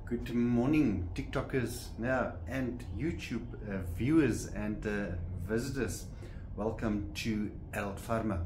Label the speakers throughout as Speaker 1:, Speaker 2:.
Speaker 1: Good morning, TikTokers and YouTube viewers and visitors. Welcome to Adult Pharma.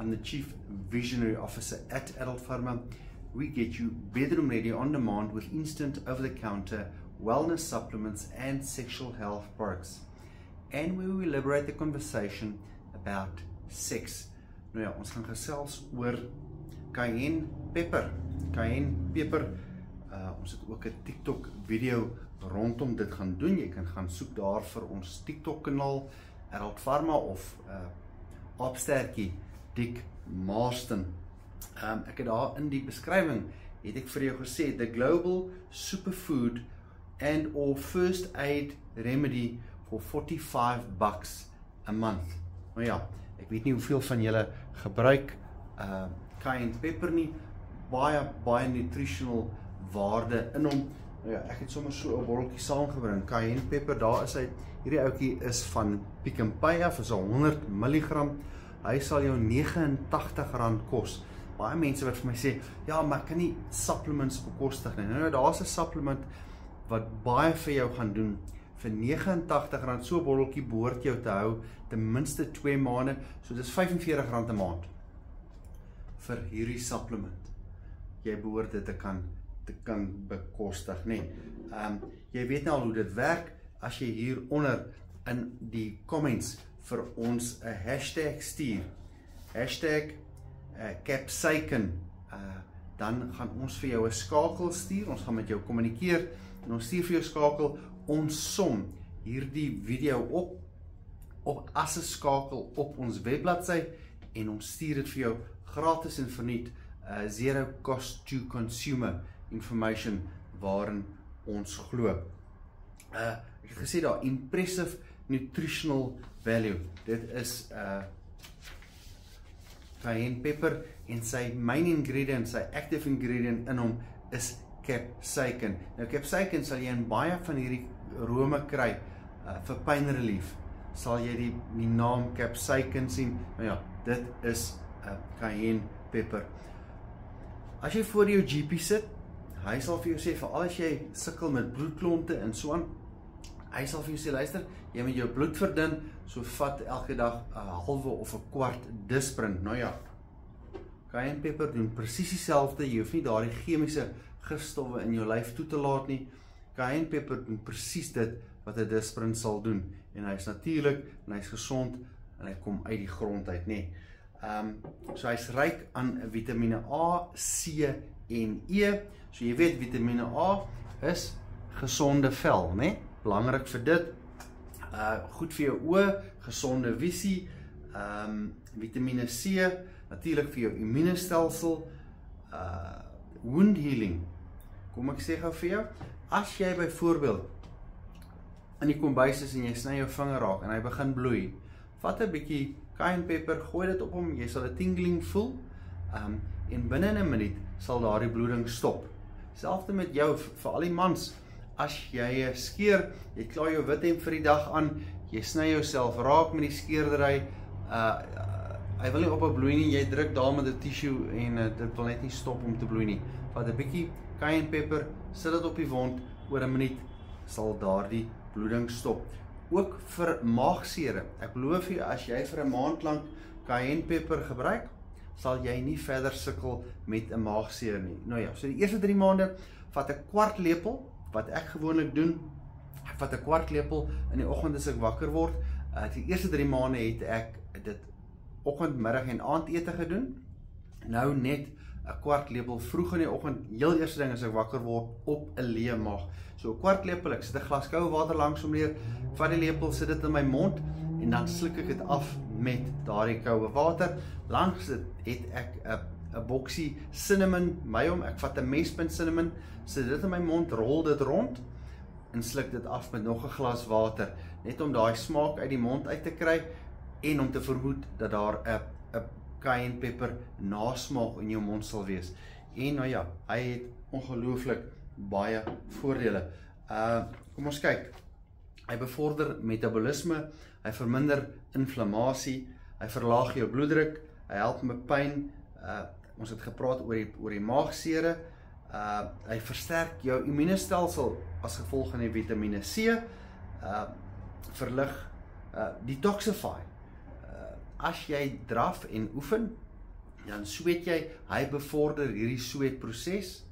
Speaker 1: I'm the Chief Visionary Officer at Adult Pharma. We get you bedroom ready on demand with instant over-the-counter wellness supplements and sexual health products. And we will elaborate the conversation about sex. Nou ja, ons gaan gesels oor cayenne pepper. Cayenne pepper. Ons het ook 'n TikTok video rondom dit gaan doen. Jy kan gaan soek daar vir ons TikTok kanaal Adult Pharma of Opstertjie Dick Marston. Ek het daar in die beskrywing het ek vir jou gesê the global superfood and or first aid remedy for $45 a month. Nou ja, ek weet nie hoeveel van julle gebruik cayenne pepper nie. Baie nutritional waarde in hom. Nou ja, ek het sommer so 'n botteltjie saamgebring. Cayenne pepper, daar is hy. Hierdie ouetjie is van Pick n Pay af, is 100 mg. Hy sal jou R89 kos. Baie mense wat vir my sê, ja, maar ek kan nie supplements bekostig nie. Nou, daar's 'n supplement wat baie vir jou gaan doen. Vir R89, so 'n botteltjie behoort jou te hou ten minste 2 maande, so dis R45 'n maand vir hierdie supplement. Jy behoort dit te kan bekostig, nee. Jy weet nou al hoe dit werk. As jy hieronder in die comments vir ons 'n hashtag stuur, hashtag capsicum, dan gaan ons vir jou 'n skakel stuur. Ons gaan met jou kommunikeer en ons stuur vir jou skakel. Ons som hierdie video op as 'n skakel op ons webbladsy en ons stuur dit vir jou gratis en verniet, zero cost to consumer information waarin ons glo. Ek het gesê daar, impressive nutritional value. Dit is cayenne pepper en sy main ingredient, sy active ingredient in hom is capsaicin. Nou capsaicin sal jy in baie van hierdie rome kry vir pain relief. Sal jy die naam capsaicin sien. Nou ja, dit is cayenne pepper. As jy voor jou GP sit, hy sal vir jou sê, veral as jy sukkel met bloedklonte en so aan, hy sal vir jou sê, luister, jy moet jou bloed verdun, so vat elke dag 'n halwe of 'n kwart Disprin. Nou ja, cayenne pepper doen presies dieselfde. Jy hoef nie daardie chemiese gifstowwe in jou lyf toe te laat nie. Cayenne pepper doen presies dit wat 'n Disprin sal doen. En hy is natuurlik, en hy is gesond, en hy kom uit die grond uit, nee. So hy is ryk aan vitamine A, C en E. So jy weet, vitamine A is gesonde vel, né? Belangrik vir dit. Goed vir jou oë, gesonde visie. Vitamine C, natuurlik vir jou immuunstelsel. Wound healing. Kom ek sê gou vir jou, as jy byvoorbeeld in die kombuis is en jy sny jou vinger raak en hy begin bloei, vat 'n bietjie cayenne pepper, gooi dit op hom, jy sal 'n tingling voel, en binne 'n minuut sal daardie bloeding stop. Selfde met jou, vir al die mans, as jy skeer, jy klaar jou wit hemp vir die dag aan, jy sny jouself raak met die skeerdery, hy wil nie ophou bloei nie, jy druk daar met 'n tissue en dit wil net nie stop om te bloei nie. Vat 'n bietjie cayenne pepper, sit dit op die wond, oor 'n minuut sal daardie bloeding stop. Ook vir maagsere. Ek beloof jou, as jy vir 'n maand lank cayenne pepper gebruik, sal jy nie verder sukkel met 'n maagseer nie. Nou ja, so die eerste 3 maande, vat 'n kwart lepel, wat ek gewoonlik doen, ek vat 'n kwart lepel in die oggend as ek wakker word. Die eerste 3 maande het ek dit oggend, middag en aandete gedoen. Nou net 'n kwart lepel vroeg in die oggend, heel eerste ding as ek wakker word, op 'n leë maag. So 'n kwart lepel, ek sit 'n glas koue water langs hom neer, vat die lepel, sit dit in my mond en dan sluk ek dit af met daardie koue water. Langs dit het ek 'n boksie cinnamon, ek vat 'n mespunt cinnamon, sit dit in my mond, rol dit rond en sluk dit af met nog 'n glas water, net om daai smaak uit die mond uit te kry en om te verhoed dat daar 'n cayenne pepper nasmaak in jou mond sal wees. En nou ja, hy het ongelooflik baie voordele. Kom ons kyk. Hy bevorder metabolisme, hy verminder inflammasie, hy verlaag jou bloeddruk, hy help met pyn. Ons het gepraat oor die maagsere. Hy versterk jou immuunstelsel as gevolg van die vitamine C, verlig, detoxify. As jy draf en oefen, dan sweet jy, hy bevorder hierdie sweetproses,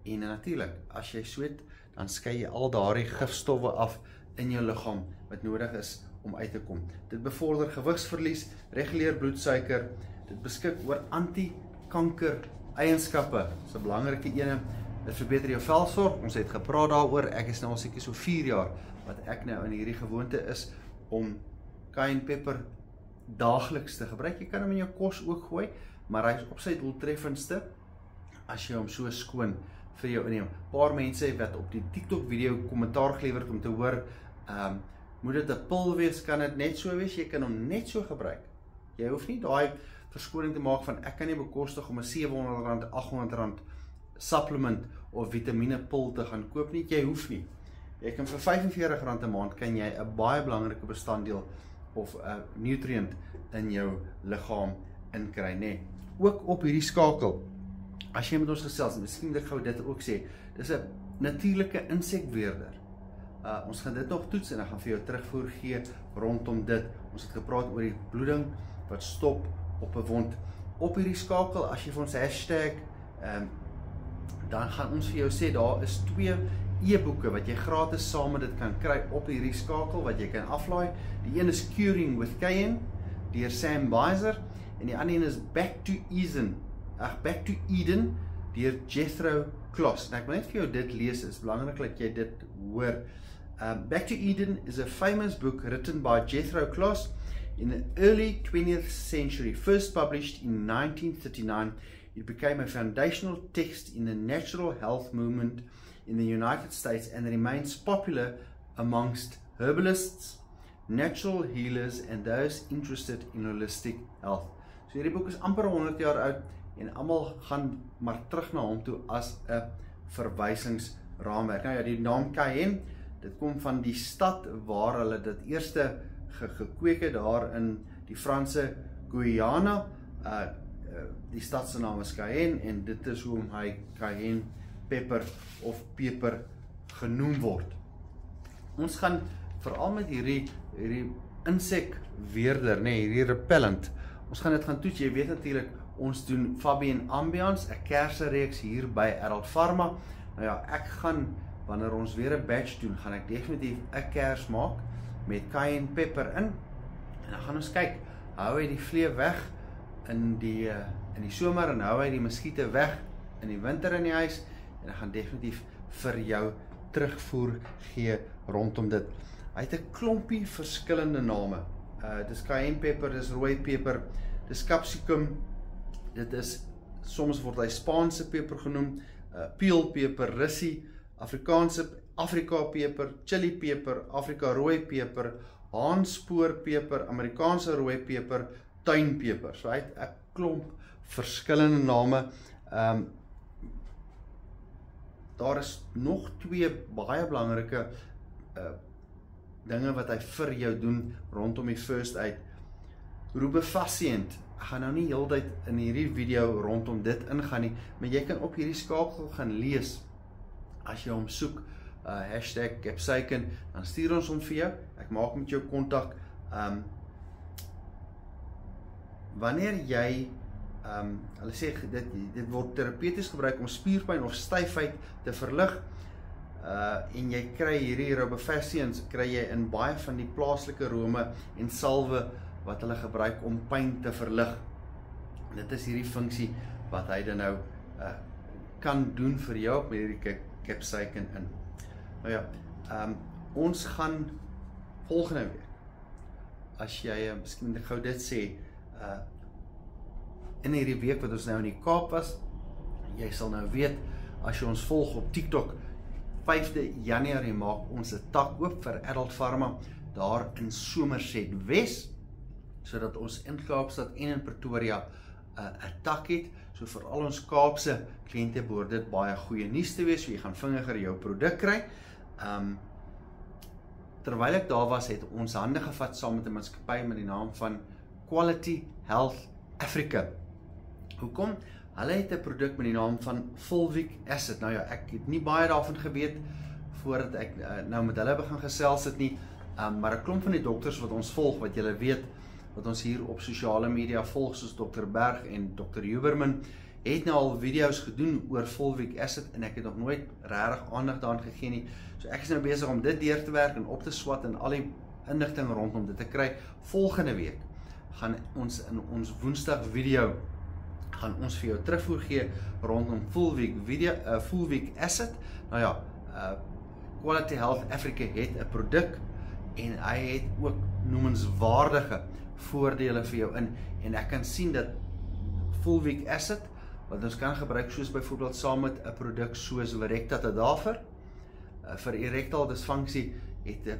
Speaker 1: en natuurlik, as jy sweet, dan skei jy al daardie gifstowwe af in jou liggaam wat nodig is om uit te kom. Dit bevorder gewigsverlies, reguleer bloedsuiker, dit beskik oor anti-kanker eienskappe, dis 'n belangrike ene. Dit verbeter jou velsorg, ons het gepraat daaroor, ek is nou al seker so 4 jaar, wat ek nou in hierdie gewoonte is, om cayenne pepper daagliks te gebruik. Jy kan hom in jou kos ook gooi, maar hy is op sy doeltreffendste, as jy hom so skoon vir jou inneem. Paar mense wat op die TikTok video kommentaar gelewer het om te hoor, moet dit 'n pil wees, kan dit net so wees, jy kan hom net so gebruik. Jy hoef nie daai verskoning te maak van, ek kan nie bekostig om 'n R700, R800 supplement of vitamine pil te gaan koop nie, jy hoef nie. Jy kan vir R45 'n maand, kan jy 'n baie belangrike bestanddeel of 'n nutriënt in jou liggaam inkry, nê. Ook op hierdie skakel, as jy met ons gesels, miskien ek gou dit ook sê, dis 'n natuurlike insekweerder. Ons gaan dit nog toets en dan gaan vir jou terugvoer gee rondom dit. Ons het gepraat oor die bloeding wat stop op 'n wond. Op hierdie skakel, as jy vir ons hashtag, dan gaan ons vir jou sê, daar is 2 e-boeke wat jy gratis saam met dit kan kry op hierdie skakel, wat jy kan aflaai. Die een is Curing with Cayenne, deur Sam Beiser, en die ander een is Back to Eden, deur Jethro Kloss. En ek wil net vir jou dit lees, is belangrik dat jy dit hoor. Back to Eden is a famous book written by Jethro Kloss in the early 20th century, first published in 1939. It became a foundational text in the natural health movement in the United States and remains popular amongst herbalists, natural healers and those interested in holistic health. So hierdie boek is amper 100 jaar oud en almal gaan maar terug na hom toe as 'n verwysingsraamwerk. Nou ja, die naam Cayenne, dit kom van die stad waar hulle dit eerste gekweek het, daar in die Franse Guyana. Die stad se naam is Cayenne en dit is hoe hy Cayenne pepper of peper genoem word. Ons gaan veral met hierdie insekweerder, hierdie repellent, ons gaan dit gaan toets. Jy weet natuurlik, ons doen Fabian Ambiance, 'n kersenreeks hier by Adult Pharma. Nou ja, ek gaan, wanneer ons weer 'n batch doen, gaan ek definitief 'n kers maak met cayenne pepper in. En dan gaan ons kyk, hou hy die vlee weg in die somer en hou hy die muskiete weg in die winter in die huis, en dan gaan definitief vir jou terugvoer gee rondom dit. Hy het 'n klompie verskillende name. Dis cayenne pepper, dis rooi peper, dis capsicum, dit is, soms word hy Spaanse peper genoem, peelpeper, rissie, Afrika peper, chili peper, Afrika rooi peper, haanspoorpeper, Amerikaanse rooi peper, tuinpeper. So hy het 'n klomp verskillende name. Daar is nog 2 baie belangrike dinge wat hy vir jou doen rondom die first aid. Rubefacient, ek gaan nou nie heeltyd in hierdie video rondom dit ingaan nie, maar jy kan op hierdie skakel gaan lees, as jy hom soek, hashtag Capsicum, dan stuur ons hom vir jou, ek maak met jou kontak. Wanneer jy, hulle sê, dit word terapeuties gebruik om spierpyn of styfheid te verlig, en jy kry hierdie Rubefacient, kry jy in baie van die plaaslike rome en salwe wat hulle gebruik om pyn te verlig. Dit is hierdie funksie wat hy dan nou kan doen vir jou met hierdie Capsicum in. Nou ja, ons gaan volgende week, as jy, miskien gou dit sê, in hierdie week wat ons nou in die Kaap was, jy sal nou weet, as jy ons volg op TikTok, 5de Januarie maak ons 'n tak oop vir Adult Pharma, daar in Somerset Wes, sodat ons in Kaapstad en in Pretoria 'n tak het, so vir al ons Kaapse kliënte behoort dit baie goeie nuus te wees, so jy gaan vinniger jou produk kry. Terwyl ek daar was, het ons hande gevat saam met 'n maatskappy met die naam van Quality Health Africa. Hoekom? Hulle het 'n produk met die naam van Fulvic Acid. Nou ja, ek het nie baie daarvan geweet voordat ek nou met hulle begin gesels het nie, maar 'n klomp van die dokters wat ons volg, wat julle weet, wat ons hier op sosiale media volg, soos Dr. Berg en Dr. Huberman, het nou al video's gedoen oor Fulvic Acid en ek het nog nooit regtig aandag daaraan gegee nie. So ek is nou besig om dit deur te werk en op te swat en al die inligting rondom dit te kry. Volgende week gaan ons in ons Woensdag video gaan ons vir jou terugvoer gee rondom Fulvic Acid. Nou ja, Quality Health Africa het 'n produk en hy het ook noemenswaardige voordele vir jou en ek kan sien dat Fulvic Acid wat ons kan gebruik soos byvoorbeeld saam met 'n produk soos Virecta Tadaver vir erectile dysfunksie het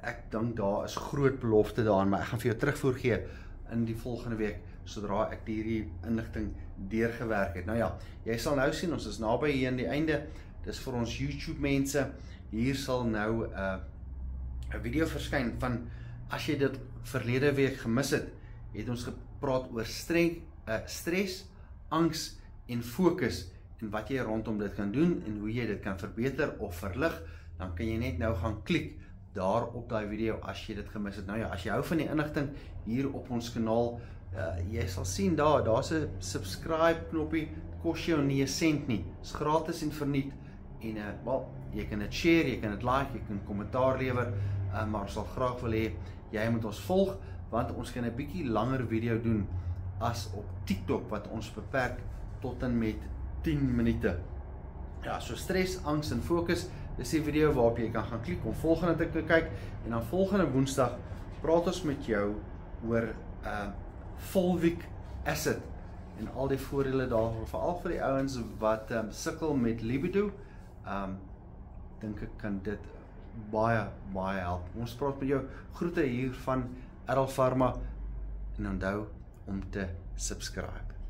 Speaker 1: ek dink daar is groot belofte daarin, maar ek gaan vir jou terugvoer gee in die volgende week sodra ek hierdie inligting deurgewerk het. Nou ja, jy sal nou sien ons is naby hier aan die einde. Dis vir ons YouTube mense. Hier sal nou 'n video verskyn van as jy dit verlede week gemis het ons gepraat oor stres, angs en fokus en wat jy rondom dit kan doen en hoe jy dit kan verbeter of verlig, dan kan jy net nou gaan klik daar op daai video as jy dit gemis het. Nou ja, as jy hou van die inligting hier op ons kanaal, jy sal sien daar's 'n subscribe knoppie, kos jou nie 'n sent nie, is gratis en verniet en jy kan dit share, jy kan dit like, jy kan kommentaar lewer, maar ons sal graag wil hê jy moet ons volg want ons kan 'n bietjie langer video doen as op TikTok wat ons beperk tot en met 10 minute. Ja, so stres, angs en fokus, dis die video waarop jy kan gaan klik om volgende te kyk en dan volgende Woensdag praat ons met jou oor Fulvic Acid en al die voordele daarvan, veral vir die ouens wat sukkel met libido. Dink ek kan dit baie help. Ons praat met jou. Groete hier van Adel Pharma en onthou om te subscribe.